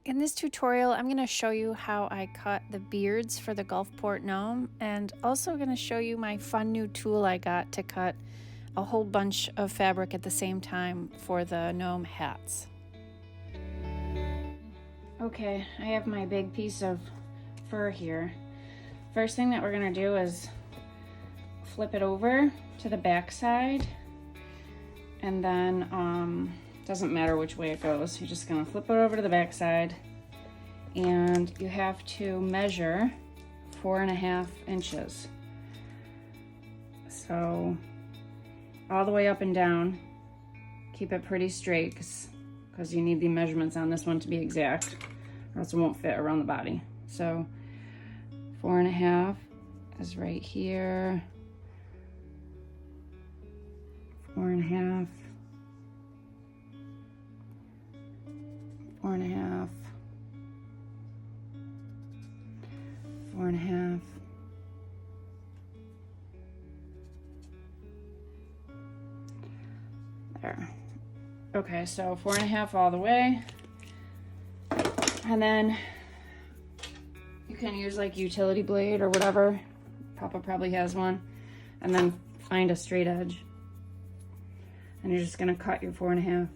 In this tutorial, I'm going to show you how I cut the beards for the Gulfport Gnome, and also going to show you my fun new tool I got to cut a whole bunch of fabric at the same time for the gnome hats. Okay, I have my big piece of fur here. First thing that we're going to do is flip it over to the back side, and then doesn't matter which way it goes. You're just going to flip it over to the back side, and you have to measure 4.5 inches. So all the way up and down, keep it pretty straight because you need the measurements on this one to be exact, or else it won't fit around the body. So 4.5 is right here. 4.5. 4.5. 4.5. There. Okay, so 4.5 all the way. And then you can use like utility blade or whatever. Papa probably has one. And then find a straight edge. And you're just gonna cut your 4.5.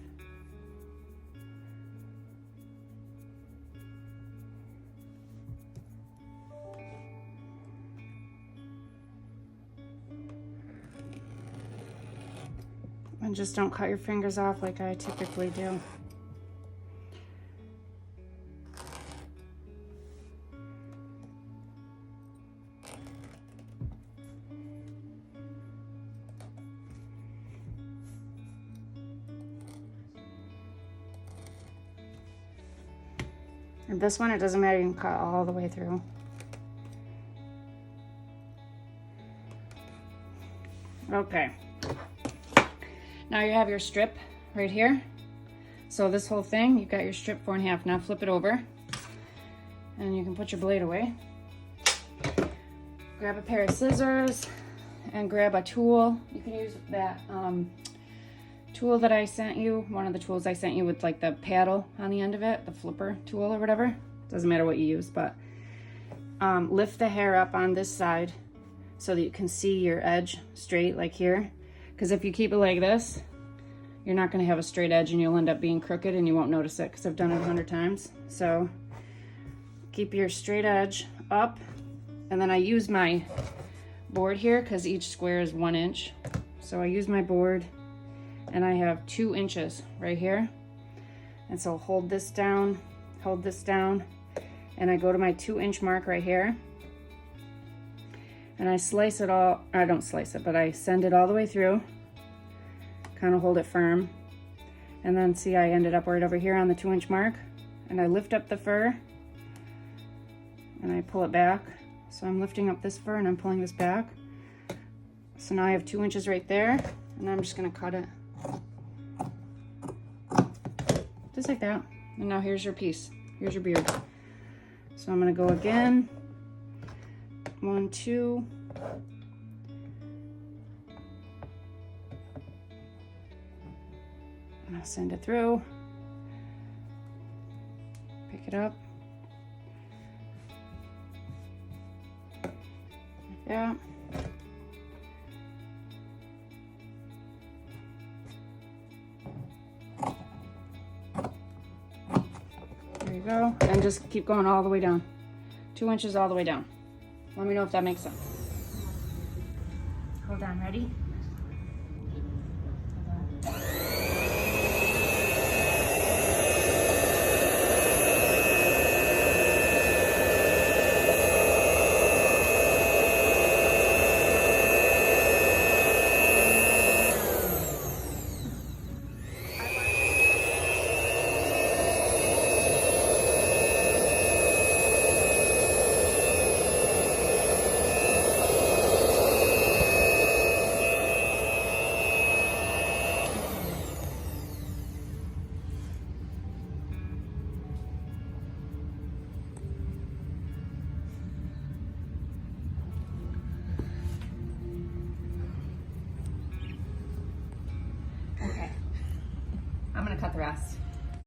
And just don't cut your fingers off like I typically do. And this one, it doesn't matter, you can cut all the way through. Okay. Now you have your strip right here. So this whole thing, you've got your strip 4.5. Now flip it over, and you can put your blade away. Grab a pair of scissors and grab a tool. You can use that tool that I sent you, one of the tools I sent you with like the paddle on the end of it, the flipper tool or whatever. Doesn't matter what you use, but lift the hair up on this side so that you can see your edge straight like here. Because if you keep it like this, you're not going to have a straight edge and you'll end up being crooked and you won't notice it because I've done it 100 times. So keep your straight edge up. And then I use my board here because each square is 1 inch. So I use my board and I have 2 inches right here. And so hold this down, and I go to my 2-inch mark right here. And I slice it all, I don't slice it, but I send it all the way through, kind of hold it firm. And then see, I ended up right over here on the 2-inch mark, and I lift up the fur and I pull it back. So I'm lifting up this fur and I'm pulling this back. So now I have 2 inches right there, and I'm just gonna cut it. Just like that. And now here's your piece, here's your beard. So I'm gonna go again. 1, 2. And I'll send it through. Pick it up. Like that. There you go. And just keep going all the way down. 2 inches all the way down. Let me know if that makes sense. Hold on, ready? I'm gonna cut the rest.